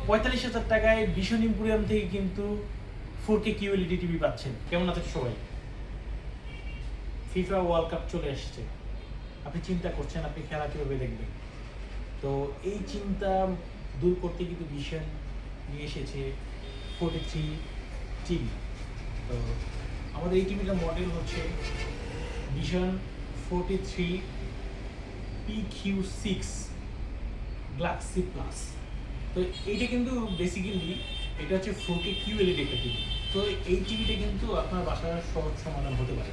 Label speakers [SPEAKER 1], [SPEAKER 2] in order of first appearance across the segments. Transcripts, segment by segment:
[SPEAKER 1] 45,000 টাকায় vision emporium থেকে কিন্তু 4K QLED টিভি পাচ্ছেন। কেমন আছেন সবাই? ফিফা ওয়ার্ল্ড কাপ চলে আসছে। আপনি চিন্তা করছেন আপনি খেলা কিভাবে দেখবেন। তো এই চিন্তা দূর করতে কিন্তু ভিশন নিয়ে এসেছে 43 টিভি। তো আমাদের এই টিভিটার মডেল হচ্ছে ভিশন 43 PQ6 গ্যালাক্সি প্লাস। তো এইটা কিন্তু বেসিক্যালি এটা হচ্ছে 4K QLED একটা টিভি। তো এই টিভিটা কিন্তু আপনার বাসার সহজ সমাধান হতে পারে।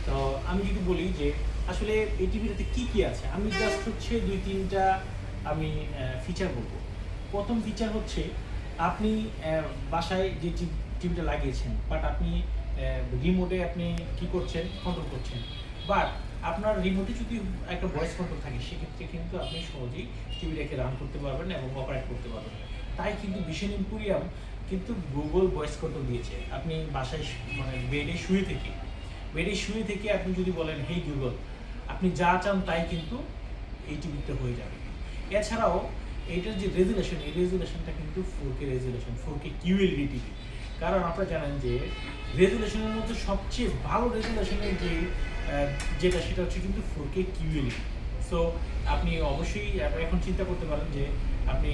[SPEAKER 1] তো আমি যদি বলি যে আসলে এই টিভিটাতে কী কী আছে, আমি জাস্ট হচ্ছে 2-3টা আমি ফিচার বলবো। প্রথম ফিচার হচ্ছে আপনি বাসায় যে টিভিটা লাগিয়েছেন, বাট আপনি রিমোটে আপনি কি করছেন, কন্ট্রোল করছেন, বাট আপনার রিমোটে যদি একটা ভয়েস কন্ট্রোল থাকে সেক্ষেত্রে কিন্তু আপনি সহজেই টিভিটাকে রান করতে পারবেন এবং অপারেট করতে পারবেন। তাই কিন্তু ভিশন ইম্পোরিয়াম কিন্তু গুগল ভয়েস কন্ট্রোল দিয়েছে। আপনি বাসায় মানে বেডে শুয়ে থেকে আপনি যদি বলেন হেই গুগল, আপনি যা চান তাই কিন্তু এই টিভিতে হয়ে যাবে। এছাড়াও এইটার যে রেজুলেশন, এই রেজুলেশনটা কিন্তু 4K resolution, 4K QLED TV. কারণ আপনারা জানেন যে রেজুলেশনের মধ্যে সবচেয়ে ভালো রেজুলেশনের যেটা সেটা হচ্ছে কিন্তু 4K QLED। সো আপনি অবশ্যই এখন চিন্তা করতে পারেন যে আপনি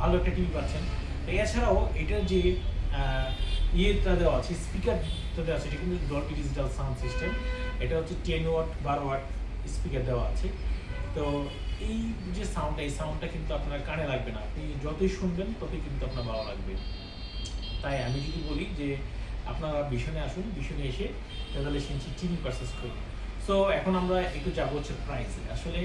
[SPEAKER 1] ভালো একটা টিভি পাচ্ছেন। এছাড়াও এটার যে ইয়েটা দেওয়া আছে, স্পিকারটা দেওয়া আছে, এটা কিন্তু ডলবি ডিজিটাল সাউন্ড সিস্টেম। এটা হচ্ছে 10 ওয়াট 12 ওয়াট স্পিকার দেওয়া আছে। তো এই যে সাউন্ডটা, এই সাউন্ডটা কিন্তু আপনার কানে লাগবে না, আপনি যতই শুনবেন ততই কিন্তু আপনার ভালো লাগবে। তাই আমি যদি বলি যে আপনারা ভিশনে আসুন, ভিশনে এসে 43 ইঞ্চি টিভি পারচেস করুন। সো এখন আমরা একটু যাবো হচ্ছে প্রাইসে। আসলে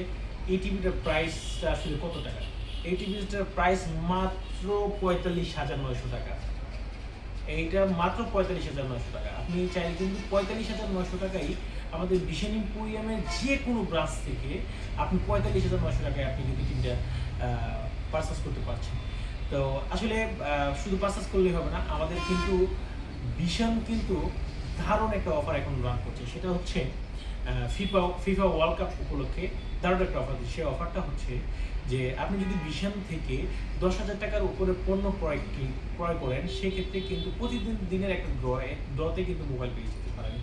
[SPEAKER 1] এই টিভিটার প্রাইসটা আসলে কত টাকা? এই টিভিটার প্রাইস মাত্র 45,900 টাকা। এইটা মাত্র 45,900 টাকা। আপনি চাইলে কিন্তু 45,900 টাকায় আমাদের ভিশন ইম্পোরিয়ামের যে কোনো ব্রাঞ্চ থেকে আপনি 45,900 টাকায় আপনি কিন্তু টিভিটা পারচেস করতে পারছেন। তো আসলে শুধু পারচেস করলেই হবে না, আমাদের কিন্তু ভিশন কিন্তু দারুণ একটা অফার এখন রান করছে। সেটা হচ্ছে ফিফা ওয়ার্ল্ড কাপ উপলক্ষে দারুণ একটা অফার দিচ্ছে। সেই অফারটা হচ্ছে যে আপনি যদি ভিশন থেকে 10,000 টাকার উপরে পণ্য ক্রয় করেন, সেক্ষেত্রে কিন্তু দিনের একটা ড্রতে কিন্তু মোবাইল পেয়ে যেতে পারেন।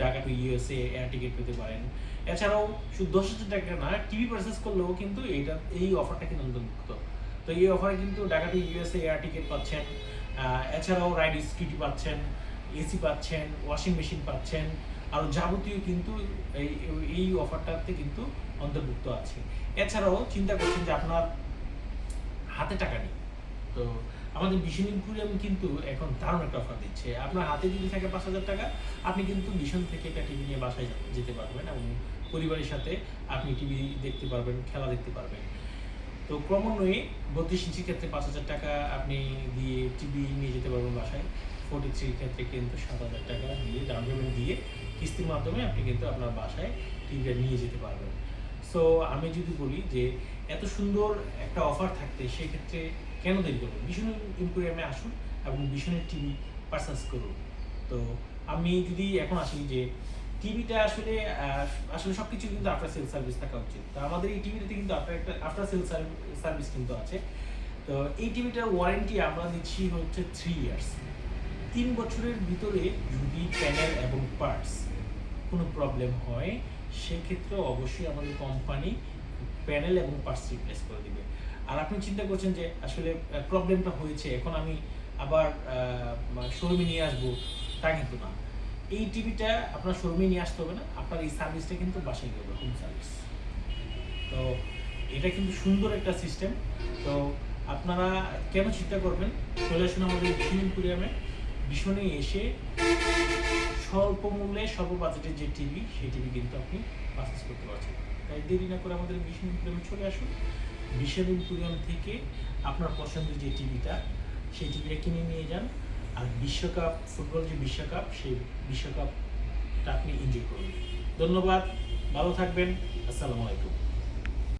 [SPEAKER 1] Dhaka to USA air ticket পেতে পারেন। এছাড়াও শুধু 10,000 টাকা না, টিভি পারচেস করলেও কিন্তু এই অফারটা কিন্তু অন্তর্ভুক্ত। তো এই অফারে কিন্তু Dhaka to USA air ticket পাচ্ছেন, এছাড়াও রাইড স্কুটি পাচ্ছেন, এসি পাচ্ছেন, ওয়াশিং মেশিন পাচ্ছেন, আর যাবতীয় কিন্তু এই অফারটাতে কিন্তু অন্তর্ভুক্ত আছে। এছাড়াও চিন্তা করছেন যে আপনার হাতে টাকা নেই, তো আমাদের ভিশন ইম্পোরিয়াম কিন্তু এখন দারুণ একটা অফার দিচ্ছে। আপনার হাতে যদি থাকে 5,000 টাকা, আপনি কিন্তু ভিশন থেকে একটা টিভি নিয়ে বাসায় যেতে পারবেন এবং পরিবারের সাথে আপনি টিভি দেখতে পারবেন, খেলা দেখতে পারবেন। তো ক্রমান্বয়ে 32 ইঞ্চির ক্ষেত্রে 5,000 টাকা আপনি দিয়ে টিভি নিয়ে যেতে পারবেন বাসায়। 43 ক্ষেত্রে কিন্তু 7,000 টাকা দিয়ে ডাউন পেমেন্ট দিয়ে কিস্তির মাধ্যমে আপনি কিন্তু আপনার বাসায় টিভিটা নিয়ে যেতে পারবেন। সো আমি যদি বলি যে এত সুন্দর একটা অফার থাকতে সেক্ষেত্রে কেন দেরি করবেন? ভিশন ইম্পোরিয়ামে আসুন এবং ভিশনের টিভি পারচেস করুন। তো আমি যদি এখন আসি যে টিভিটা আসলে সবকিছু কিন্তু আফটার সেল সার্ভিস থাকা উচিত। তো আমাদের এই টিভিটাতে কিন্তু আফটার সেল সার্ভিস কিন্তু আছে। তো এই টিভিটার ওয়ারেন্টি আমরা দিচ্ছি হচ্ছে 3 ইয়ার্স। 3 বছরের ভিতরে যদি প্যানেল এবং পার্টস কোনো প্রবলেম হয়, সেক্ষেত্রে অবশ্যই আমাদের কোম্পানি প্যানেল এবং পার্টস রিপ্লেস করে দিবে। আর আপনি চিন্তা করছেন যে আসলে প্রবলেমটা হয়েছে, এখন আমি আবার শোরুমে নিয়ে আসবো, তা কিন্তু না। এই টিভিটা আপনার শোরুমে নিয়ে আসতে হবে না, আপনার এই সার্ভিসটা কিন্তু বাসায় দেবে, হোম সার্ভিস। তো এটা কিন্তু সুন্দর একটা সিস্টেম। তো আপনারা কেন চিন্তা করবেন, চলে আসুন আমাদের ভিশন ইম্পোরিয়ামে। ভিশনে এসে স্বল্প মূল্যে স্বল্প বাজেটের যে টিভি, সেই টিভি কিন্তু আপনি পারচেস করতে পারছেন। তাই দেরি না করে আমাদের ভিশন ইম্পোরিয়ামে চলে আসুন। ভিশন ইম্পোরিয়াম থেকে আপনার পছন্দের যে টিভিটা, সেই টিভিটা কিনে নিয়ে যান। আর ফুটবল যে বিশ্বকাপ, সেই বিশ্বকাপটা আপনি এনজয় করুন। ধন্যবাদ, ভালো থাকবেন, আসসালামু আলাইকুম।